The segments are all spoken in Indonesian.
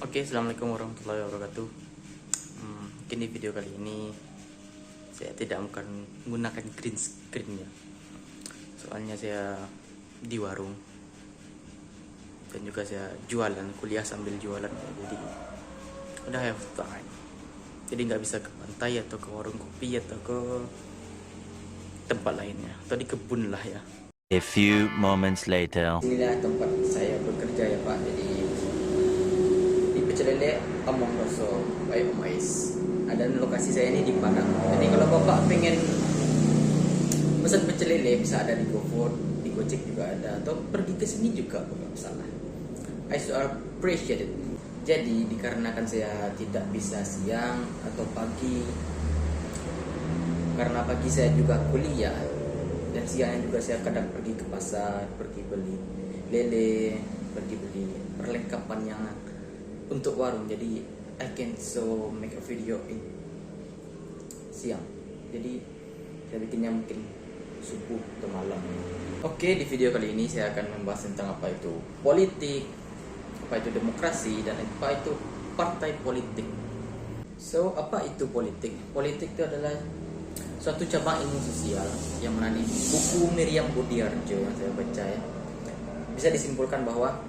Oke, assalamualaikum warahmatullahi wabarakatuh. Mungkin di video kali ini saya tidak akan menggunakan green screen ya. Soalnya saya di warung dan juga saya jualan, kuliah sambil jualan ya. Jadi udah have time. Jadi nggak bisa ke pantai atau ke warung kopi atau ke tempat lainnya atau di kebun lah ya. A few moments later. Inilah tempat saya bekerja ya Pak. Jadi di Pecel Lele Among Roso by Omais. Dan lokasi saya ini di Padang. Jadi kalau Bapak pengen pesan pecel lele bisa ada di GoFood, di Gojek juga ada, atau pergi ke sini juga kalau salah. I so appreciate it. Jadi dikarenakan saya tidak bisa siang atau pagi, karena pagi saya juga kuliah dan siangnya juga saya kadang pergi ke pasar, pergi beli lele, pergi beli perlengkapan yang untuk warung. Jadi I can so make a video in siang. Jadi saya bikinnya mungkin subuh atau malam. Oke, di video kali ini saya akan membahas tentang apa itu politik, apa itu demokrasi, dan apa itu partai politik. So, apa itu politik? Politik itu adalah suatu cabang ilmu sosial yang mana di buku Miriam Budiarjo yang saya baca ya, bisa disimpulkan bahwa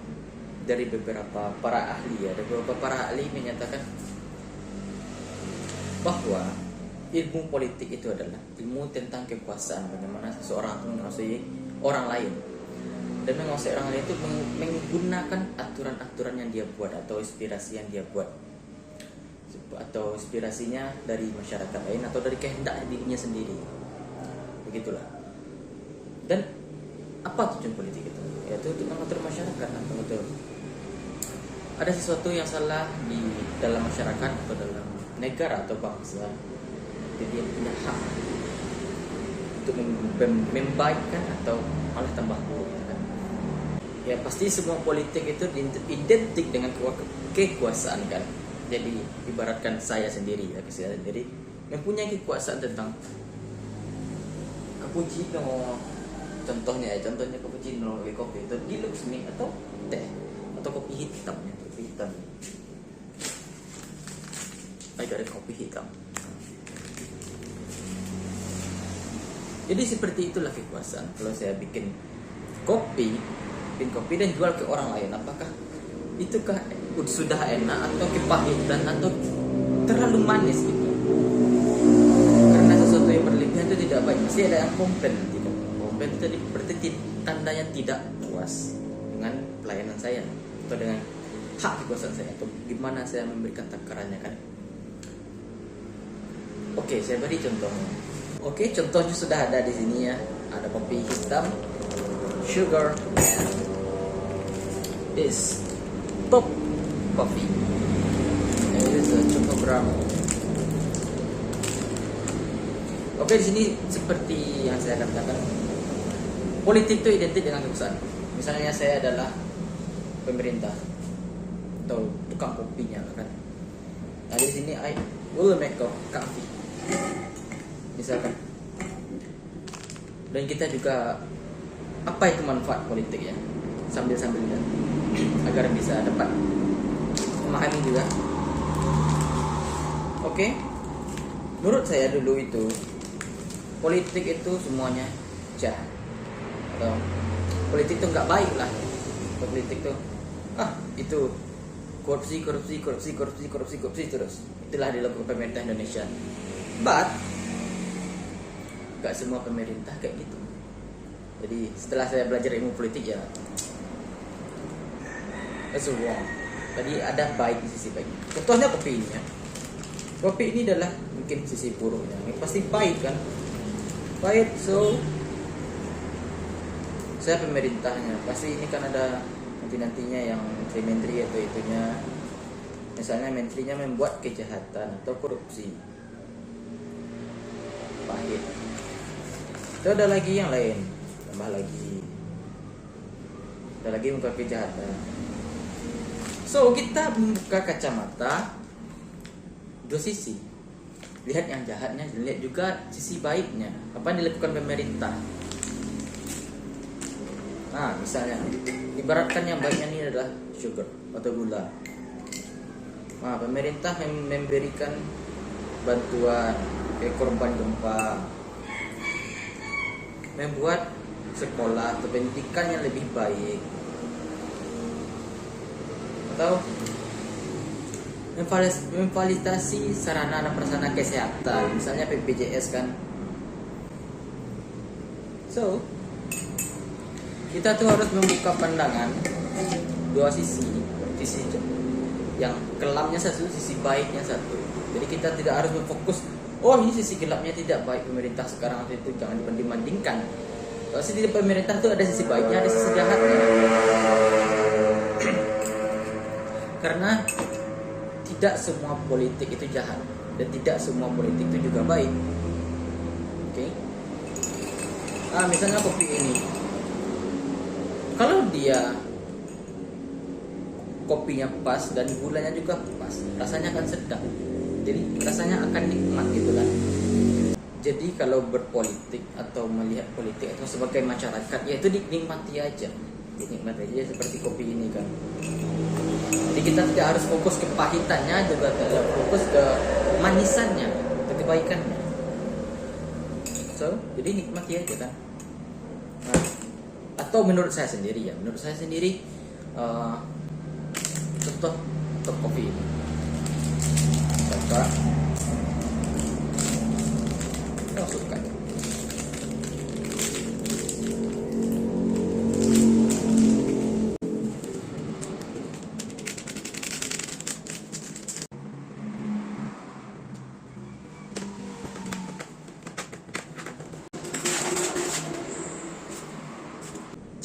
dari beberapa para ahli ya, ada beberapa para ahli menyatakan bahwa ilmu politik itu adalah ilmu tentang kekuasaan, bagaimana seseorang itu menguasai orang lain dan menguasai orang lain itu menggunakan aturan-aturan yang dia buat atau inspirasi yang dia buat, atau inspirasinya dari masyarakat lain atau dari kehendak dirinya sendiri, begitulah. Dan apa tujuan politik itu? Yaitu untuk mengatur masyarakat atau betul ada sesuatu yang salah di dalam masyarakat atau dalam negara atau bangsa, jadi dia punya hak untuk membaikkan atau malah tambah buruk kan? Ya pasti semua politik itu identik dengan kekuasaan kan. Jadi ibaratkan saya sendiri ya, saya sendiri mempunyai kekuasaan tentang cappuccino, contohnya cappuccino, kopi itu deluxe nih atau teh atau kopi hitam ya, kopi hitam. Baik, ada kopi hitam. Jadi seperti itulah kekuasaan. Kalau saya bikin kopi dan jual ke orang lain, apakah itukah sudah enak atau kepahitan atau terlalu manis gitu? Karena sesuatu yang berlebihan itu tidak baik. Pasti ada yang komplain nanti. Komplain itu berarti tandanya tidak puas dengan pelayanan saya atau dengan hak kekuasaan saya atau gimana saya memberikan takarannya kan. Oke, saya beri contohnya. Oke, contohnya sudah ada di sini ya. Ada kopi hitam, sugar, and this top coffee. And this is a choco brown. Oke, di sini seperti yang saya katakan, politik itu identik dengan kekuasaan. Misalnya saya adalah pemerintah atau tukang kopinya kan. Nah di sini I will make coffee misalkan. Dan kita juga apa itu manfaat politik ya, sambil lihat agar bisa dapat memahami juga. Oke, menurut saya dulu itu politik itu semuanya jahat atau politik itu nggak baik lah. Politik itu itu korupsi terus. Itulah dilakukan pemerintah Indonesia. But gak semua pemerintah kayak gitu. Jadi setelah saya belajar ilmu politik ya, that's wrong. Tadi ada baik di sisi baik. Contohnya kopi ini ya. Kopi ini adalah mungkin sisi buruknya. Ini pasti baik kan? Baik, so saya pemerintahnya. Pasti ini kan ada nantinya yang menteri atau itunya. Misalnya menterinya membuat kejahatan atau korupsi, pahit. Itu ada lagi yang lain, tambah lagi. Ada lagi muka kejahatan. So kita membuka kacamata dua sisi. Lihat yang jahatnya, lihat juga sisi baiknya. Apa yang dilakukan pemerintah? Nah, misalnya ibaratkan yang baiknya ini adalah sugar atau gula. Pemerintah memberikan bantuan ke korban gempa, membuat sekolah atau pendidikan yang lebih baik, atau memfasilitasi sarana dan prasarana kesehatan, misalnya BPJS kan. So, kita tuh harus membuka pandangan dua sisi yang kelamnya satu, sisi baiknya satu. Jadi kita tidak harus berfokus, oh ini sisi gelapnya tidak baik pemerintah sekarang atau itu, jangan dibanding-bandingkan. Kalau sisi pemerintah itu ada sisi baiknya, ada sisi jahatnya. Karena tidak semua politik itu jahat dan tidak semua politik itu juga baik. Oke. Misalnya kopi ini, kalau dia kopinya pas dan gulanya juga pas, rasanya akan sedap. Jadi rasanya akan nikmat gitu kan. Jadi kalau berpolitik atau melihat politik atau sebagai masyarakat, ya itu dinikmati aja. Dinikmati aja seperti kopi ini kan. Jadi kita tidak harus fokus ke pahitannya, juga tidak fokus ke manisannya, ke kebaikannya. So, jadi nikmati aja kan. Atau menurut saya sendiri contoh kopi ini. Masukkan.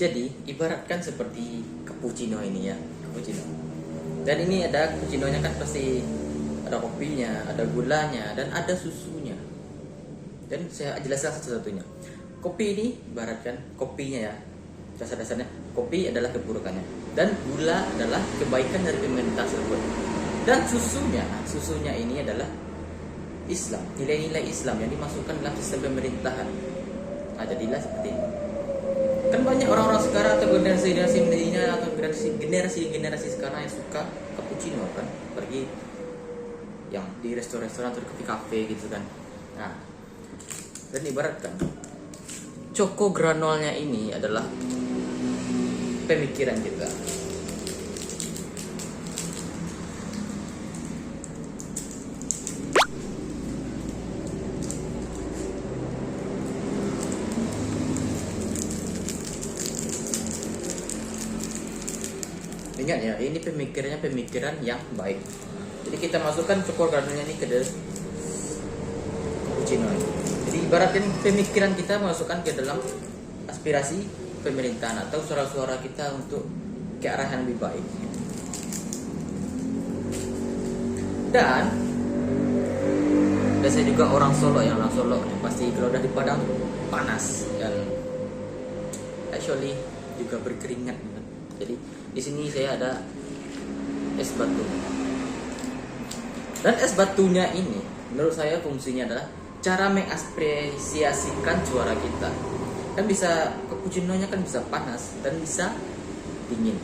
Jadi ibaratkan seperti cappuccino ini ya, cappuccino. Dan ini ada cappuccinonya kan pasti ada kopinya, ada gulanya, dan ada susunya. Dan saya jelaskan satu-satunya. Kopi ini ibaratkan kopinya ya, dasar-dasarnya kopi adalah keburukannya, dan gula adalah kebaikan dari pemerintah tersebut. Dan susunya ini adalah Islam, nilai-nilai Islam yang dimasukkan dalam sistem pemerintahan. Jadilah seperti ini. Kan banyak orang-orang sekarang atau generasi milenial atau generasi sekarang yang suka cappuccino kan, pergi yang di restoran atau di kafe gitu kan. Dan ibaratkan Choco granolnya ini adalah pemikiran kita. Ingat ya, ini pemikiran yang baik. Jadi kita masukkan Choco granulnya ini ke cappuccino. Jadi ibaratkan pemikiran kita masukkan ke dalam aspirasi pemerintahan atau suara-suara kita untuk ke arah yang lebih baik. Dan saya juga orang Solo pasti kalau udah di Padang panas dan actually juga berkeringat. Jadi di sini saya ada es batu. Dan es batunya ini menurut saya fungsinya adalah cara mengapresiasikan suara kita. Kan bisa cappuccino-nya kan bisa panas dan bisa dingin.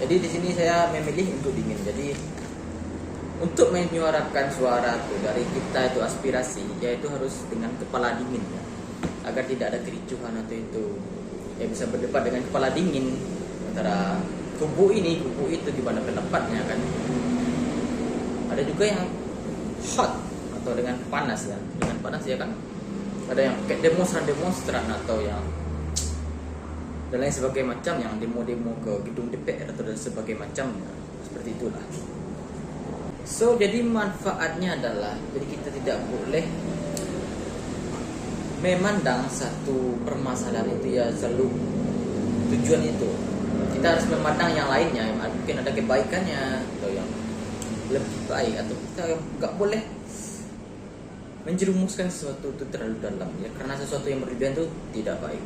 Jadi di sini saya memilih untuk dingin. Jadi untuk menyuarakan suara itu dari kita itu aspirasi, yaitu harus dengan kepala dingin ya. Agar tidak ada kericuhan atau itu. Ya bisa berdebat dengan kepala dingin antara kubu itu di mana pendapatnya kan. Ada juga yang hot atau dengan panas ya. Dengan panas ya kan. Ada yang kayak demonstran atau yang dan lain sebagainya macam, yang demo-demo ke gedung DPR atau dan sebagainya macamnya. Seperti itulah. So jadi manfaatnya adalah jadi kita tidak boleh memandang satu permasalahan itu ya selalu tujuan itu. Kita harus memandang yang lainnya, yang mungkin ada kebaikannya atau yang lebih baik, atau kita nggak boleh menjerumuskan sesuatu itu terlalu dalam ya, karena sesuatu yang berlebihan itu tidak baik.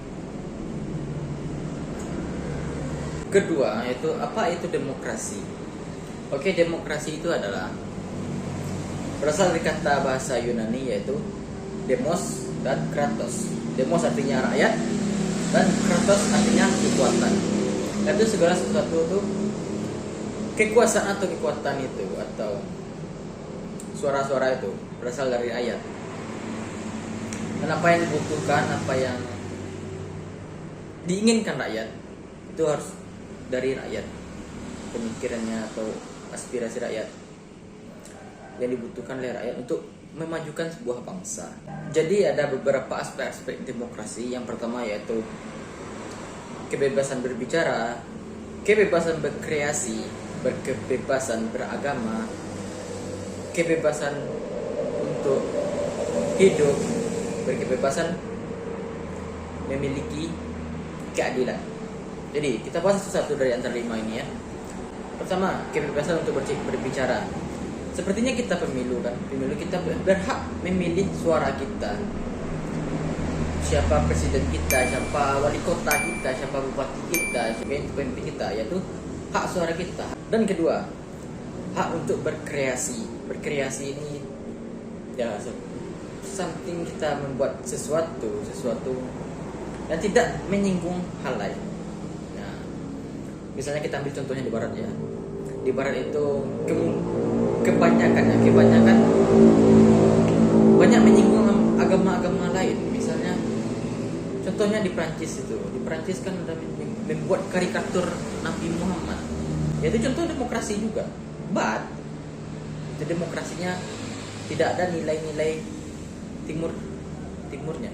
Kedua yaitu apa itu demokrasi. Oke, demokrasi itu adalah berasal dari kata bahasa Yunani yaitu demos dan kratos. Demos artinya rakyat dan kratos artinya kekuatan. Itu segala sesuatu itu kekuasaan atau kekuatan itu atau suara-suara itu berasal dari rakyat. Dan apa yang dibutuhkan, apa yang diinginkan rakyat itu harus dari rakyat, pemikirannya atau aspirasi rakyat yang dibutuhkan oleh rakyat untuk memajukan sebuah bangsa. Jadi ada beberapa aspek-aspek demokrasi. Yang pertama yaitu kebebasan berbicara, kebebasan berkreasi, kebebasan beragama, kebebasan untuk hidup, berkebebasan memiliki keadilan. Jadi kita bahas satu dari antara 5 ini ya. Pertama, kebebasan untuk berbicara. Sepertinya kita pemilu kan, pemilu kita berhak memilih suara kita. Siapa presiden kita, siapa wali kota kita, siapa bupati kita, siapa pemimpin kita, yaitu hak suara kita. Dan kedua, hak untuk berkreasi. Berkreasi ini ya something kita membuat sesuatu yang tidak menyinggung hal lain. Nah, misalnya kita ambil contohnya di barat ya. Di barat itu kebanyakan banyak menyinggung agama-agama lain. Misalnya contohnya di Prancis itu. Di Prancis kan ada membuat karikatur Nabi Muhammad. Ya itu contoh demokrasi juga. But itu demokrasinya tidak ada nilai-nilai timurnya.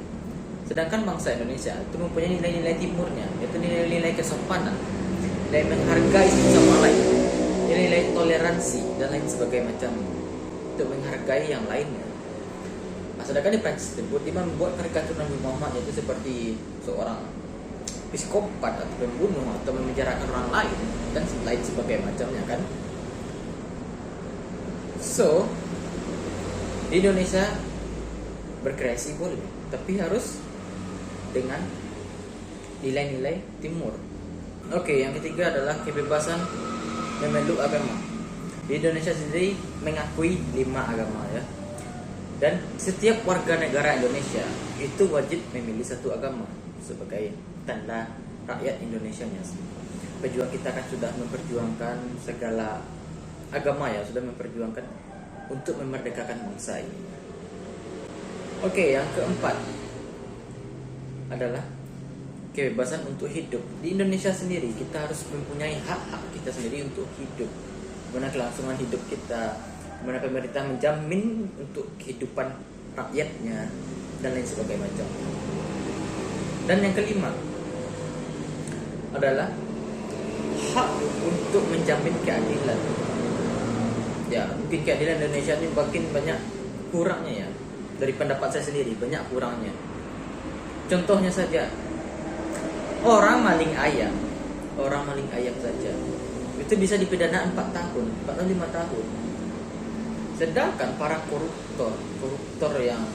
Sedangkan bangsa Indonesia itu mempunyai nilai-nilai timurnya, yaitu nilai-nilai kesopanan, nilai menghargai satu sama lain, nilai toleransi dan lain sebagainya macam, untuk menghargai yang lainnya. Nah, sedangkan di Prancis tersebut dia membuat karikatur Nabi Muhammad yaitu seperti seorang psikopat atau pembunuh atau memenjarakan orang lain dan lain sebagainya macamnya kan. So di Indonesia berkreasi boleh, tapi harus dengan nilai-nilai timur. Oke, yang ketiga adalah kebebasan memeluk agama. Di Indonesia sendiri mengakui 5 agama ya. Dan setiap warga negara Indonesia itu wajib memilih satu agama sebagai tanda rakyat Indonesianya. Pejuang kita kan sudah memperjuangkan segala agama ya, sudah memperjuangkan untuk memerdekakan bangsa ini. Oke, yang keempat adalah kebebasan untuk hidup. Di Indonesia sendiri kita harus mempunyai hak-hak kita sendiri untuk hidup. Mana kelangsungan hidup kita, mana pemerintah menjamin untuk kehidupan rakyatnya dan lain sebagainya macam. Dan yang kelima adalah hak untuk menjamin keadilan. Ya, mungkin keadilan Indonesia ini makin banyak kurangnya ya. Dari pendapat saya sendiri banyak kurangnya. Contohnya saja, orang maling ayam saja itu bisa dipidana 4 tahun, 4 atau 5 tahun. Sedangkan para koruptor yang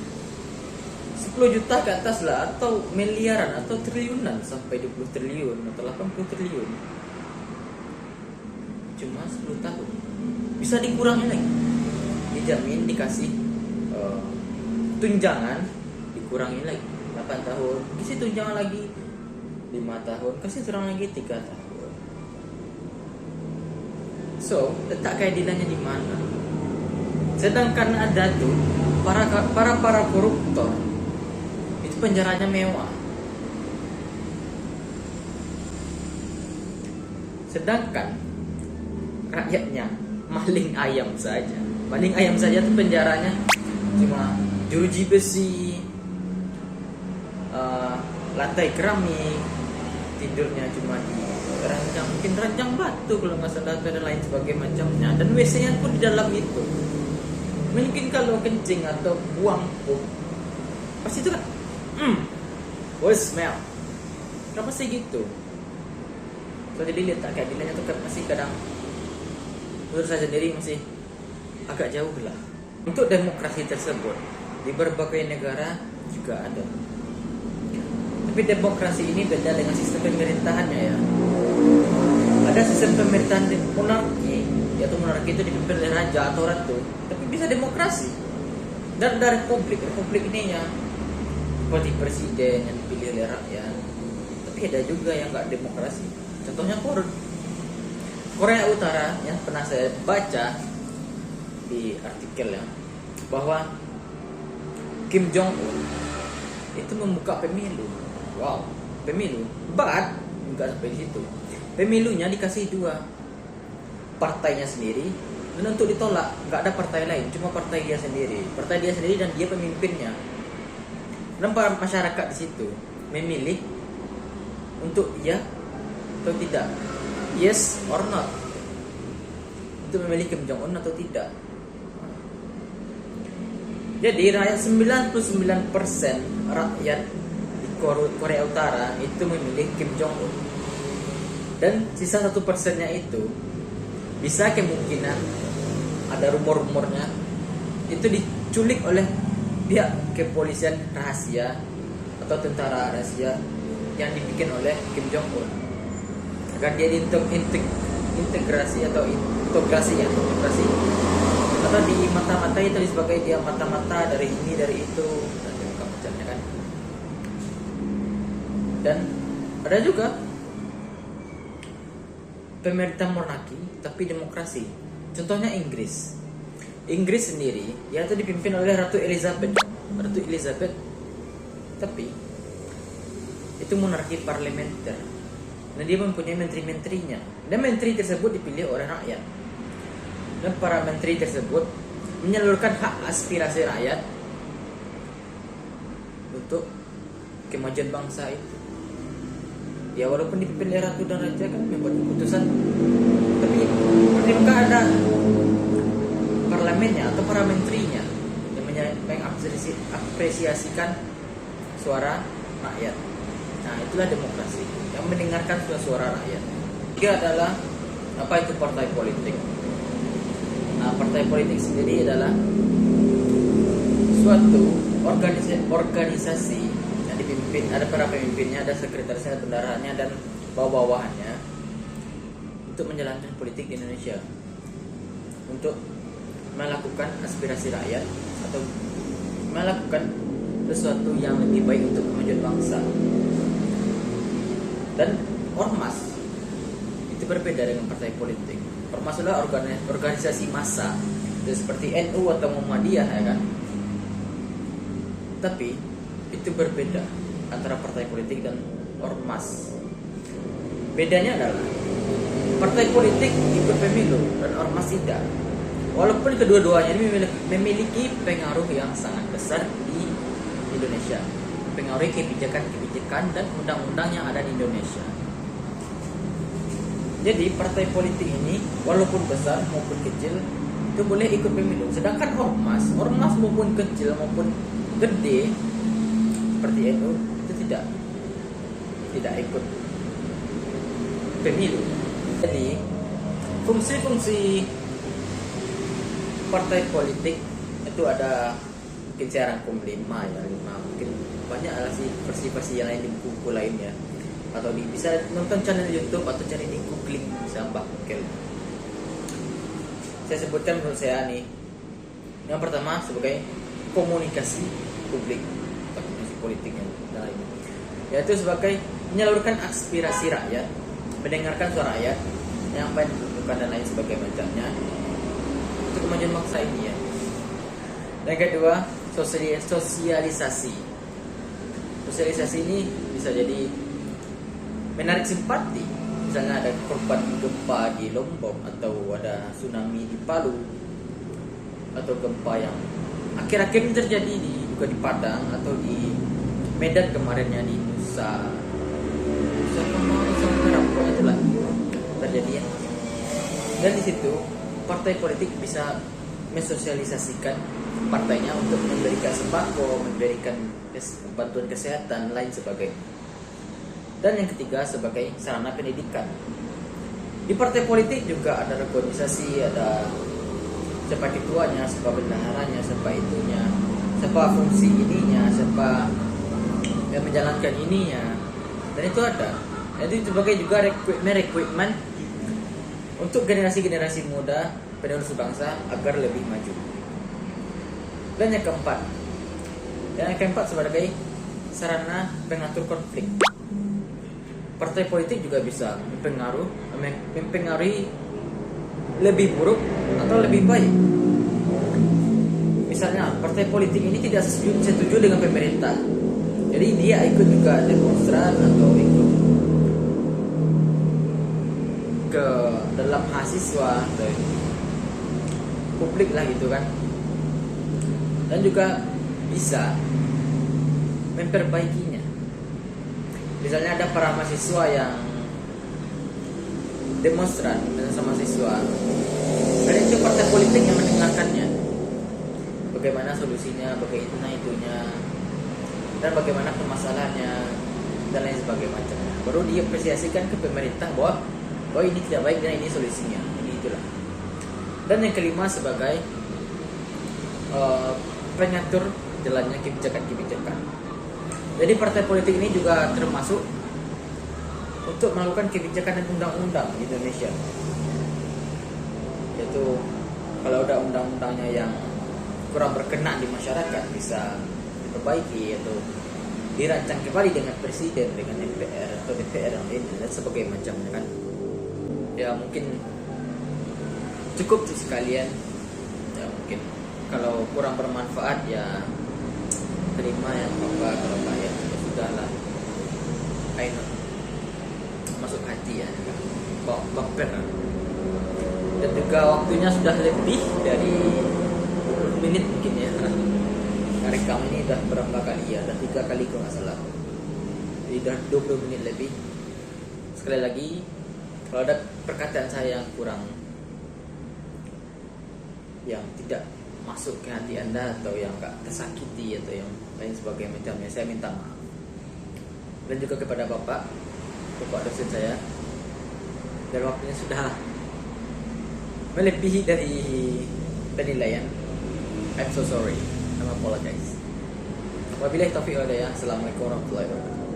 10 juta ke atas lah, atau miliaran atau triliunan sampai 20 triliun atau 80 triliun, cuma 10 tahun bisa dikurangi lagi, dijamin dikasih tunjangan, dikurangi lagi 8 tahun, kasih tunjangan lagi 5 tahun, kasih tunjangan lagi 3 tahun. So, letak keadilannya di mana? Sedangkan ada tuh para koruptor itu penjaranya mewah. Sedangkan rakyatnya maling ayam saja tuh penjaranya cuma jeruji besi, lantai keramik, tidurnya cuma di ranjang batu kalau nggak salah, dan lain sebagainya macamnya. Dan WC-nya pun di dalam itu. Mungkin kalau kencing atau buang pun pasti itu kan smell. Kenapa sih gitu? So jadi letak keadilannya tuh masih kadang menurut saya sendiri masih agak jauh lah. Untuk demokrasi tersebut di berbagai negara juga ada. Tapi demokrasi ini beda dengan sistem pemerintahannya ya. Ada sistem pemerintahan monarki, yaitu monarki itu dipimpin oleh raja atau ratu. Tapi bisa demokrasi. Dan ada republik ini ya seperti presiden yang dipilih oleh rakyat. Tapi ada juga yang nggak demokrasi. Contohnya Korea Utara yang pernah saya baca di artikel ya, bahwa Kim Jong Un itu membuka pemilu. Wow, pemilu. But enggak sampai di situ. Pemilunya dikasih 2, partainya sendiri, dan untuk ditolak nggak ada partai lain, cuma partai dia sendiri. Partai dia sendiri dan dia pemimpinnya. Dan para masyarakat di situ memilih untuk ya atau tidak, yes or not, untuk memilih Kim Jong Un atau tidak. Jadi rakyat 99% rakyat di Korea Utara itu memilih Kim Jong Un. Dan sisa 1%-nya itu bisa kemungkinan, ada rumor-rumornya, itu diculik oleh pihak kepolisian rahasia atau tentara rahasia yang dibikin oleh Kim Jong Un agar dia integrasi atau integrasi atau di mata-mata itu sebagai dia mata-mata dari ini dari itu dan macamnya kan. Dan ada juga pemerintah monarki tapi demokrasi. Contohnya Inggris sendiri yaitu dipimpin oleh Ratu Elizabeth, tapi itu monarki parlementer dan dia mempunyai menteri-menterinya, dan menteri tersebut dipilih oleh rakyat, dan para menteri tersebut menyalurkan hak aspirasi rakyat untuk kemajuan bangsa itu. Ya walaupun dipimpin oleh ratu dan raja kan membuat keputusan, tapi ketika ada parlemennya atau para menterinya yang mengapresiasikan suara rakyat. Nah, itulah demokrasi yang mendengarkan suara rakyat. Ketiga adalah apa itu partai politik. Nah, partai politik sendiri adalah suatu organisasi yang dipimpin, ada para pemimpinnya, ada sekretarisnya, ada bendaharaannya, dan bawah-bawahannya untuk menjalankan politik di Indonesia, untuk melakukan aspirasi rakyat atau melakukan sesuatu yang lebih baik untuk kemajuan bangsa. Dan ormas itu berbeda dengan partai politik. Ormas adalah organisasi massa, seperti NU atau Muhammadiyah, ya kan? Tapi itu berbeda antara partai politik dan ormas. Bedanya adalah partai politik ikut pemilu dan ormas tidak. Walaupun kedua-duanya ini memiliki pengaruh yang sangat besar di Indonesia, mempengaruhi kebijakan dan undang-undang yang ada di Indonesia. Jadi partai politik ini walaupun besar maupun kecil itu boleh ikut pemilu. Sedangkan ormas maupun kecil maupun gede seperti NU itu tidak ikut pemilu. Jadi fungsi-fungsi partai politik itu ada, mungkin saya rangkum 5 mungkin banyak lah sih versi-versi yang lain di buku lainnya, atau bisa nonton channel YouTube atau cari di googling Mbah Kukel. Saya sebutkan menurut saya nih, yang pertama sebagai komunikasi publik atau komunikasi politik yang lainnya, yaitu sebagai menyalurkan aspirasi rakyat, mendengarkan suara rakyat yang apa yang dibutuhkan dan lain sebagainya macamnya untuk kemajuan bangsa ini ya. Dan kedua, sosialisasi ini bisa jadi menarik simpati. Misalnya ada korban gempa di Lombok, atau ada tsunami di Palu, atau gempa yang akhir-akhir ini terjadi juga di Padang atau di Medan kemarinnya, di Nusa Tenggara, pokoknya itulah terjadi ya. Dan di situ partai politik bisa mensosialisasikan partainya untuk memberikan sembako, memberikan bantuan kesehatan, lain sebagainya. Dan yang ketiga sebagai sarana pendidikan. Di partai politik juga ada organisasi, ada siapa ketuanya, siapa bendaharanya, siapa itunya, siapa fungsi ininya, siapa yang menjalankan ininya, dan itu ada. Jadi sebagai juga rekrutmen untuk generasi-generasi muda penerus bangsa agar lebih maju. Dan yang keempat sebagai sarana pengatur konflik. Partai politik juga bisa mempengaruhi lebih buruk atau lebih baik. Misalnya partai politik ini tidak setuju dengan pemerintah, jadi dia ikut juga demonstran atau ikut ke dalam mahasiswa atau publik lah gitu kan, dan juga bisa memperbaikinya. Misalnya ada para mahasiswa yang demonstran dan sama mahasiswa, dan itu partai politik yang mendengarkannya, bagaimana solusinya, bagaimana itunya, dan bagaimana permasalahannya dan lain sebagainya. Baru diapresiasikan ke pemerintah bahwa ini tidak baik dan ini solusinya. Jadi itulah. Dan yang kelima sebagai pengatur jalannya kebijakan-kebijakan. Jadi partai politik ini juga termasuk untuk melakukan kebijakan dan undang-undang di Indonesia. Yaitu kalau ada undang-undangnya yang kurang berkenan di masyarakat bisa diperbaiki atau dirancang kembali dengan presiden, dengan MPR atau DPR yang lain dan sebagainya macamnya kan. Ya mungkin cukup sih sekalian. Ya mungkin kalau kurang bermanfaat ya terima ya apa, kalau enggak ya sudahlah. Ayo masuk hati ya, baper. Dan juga waktunya sudah lebih dari 20 menit mungkin ya. Rekam ini udah berapa kali ya? Udah 3 kali kalau nggak salah. Jadi udah 20 menit lebih. Sekali lagi, kalau ada perkataan saya yang kurang, yang tidak masuk ke hati Anda atau yang nggak tersakiti atau yang lain sebagainya macamnya, saya minta maaf. Dan juga kepada Bapak dosen saya, dan waktunya sudah melebihi dari penilaian. I'm so sorry. I apologize. Wabillahi taufiq wal hidayah. Assalamualaikum warahmatullahi wabarakatuh.